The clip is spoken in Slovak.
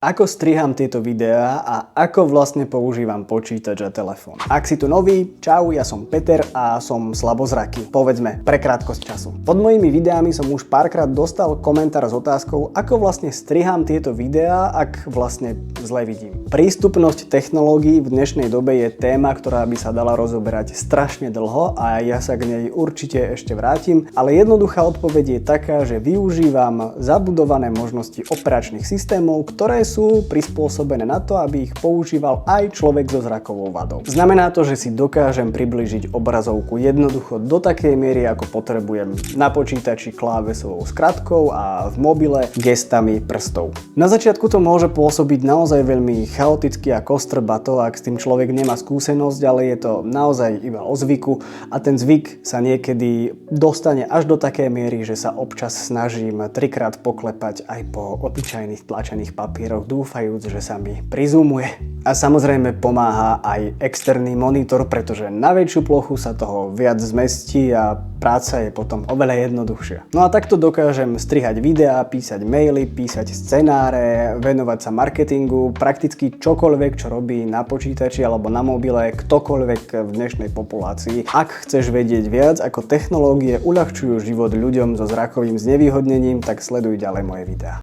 Ako striham tieto videá a ako vlastne používam počítač a telefón. Ak si tu nový, čau, ja som Peter a som slabozraký. Povedzme, pre krátkosť času. Pod mojimi videami som už párkrát dostal komentár s otázkou, ako vlastne striham tieto videá, ak vlastne zle vidím. Prístupnosť technológií v dnešnej dobe je téma, ktorá by sa dala rozoberať strašne dlho a ja sa k nej určite ešte vrátim, ale jednoduchá odpoveď je taká, že využívam zabudované možnosti operačných systémov, ktoré sú prispôsobené na to, aby ich používal aj človek so zrakovou vadou. Znamená to, že si dokážem priblížiť obrazovku jednoducho do takej miery, ako potrebujem na počítači klávesovou skratkou a v mobile gestami prstov. Na začiatku to môže pôsobiť naozaj veľmi chaoticky a kostrbato, ak s tým človek nemá skúsenosť, ale je to naozaj iba o zvyku a ten zvyk sa niekedy dostane až do takej miery, že sa občas snažím trikrát poklepať aj po obyčajných tlačených papieroch, dúfajúc, že sa mi prizumuje. A samozrejme pomáha aj externý monitor, pretože na väčšiu plochu sa toho viac zmestí a práca je potom oveľa jednoduchšia. No a takto dokážem strihať videá, písať maily, písať scenáre, venovať sa marketingu, prakticky čokoľvek, čo robí na počítači alebo na mobile ktokoľvek v dnešnej populácii. Ak chceš vedieť viac, ako technológie uľahčujú život ľuďom so zrakovým znevýhodnením, tak sleduj ďalej moje videá.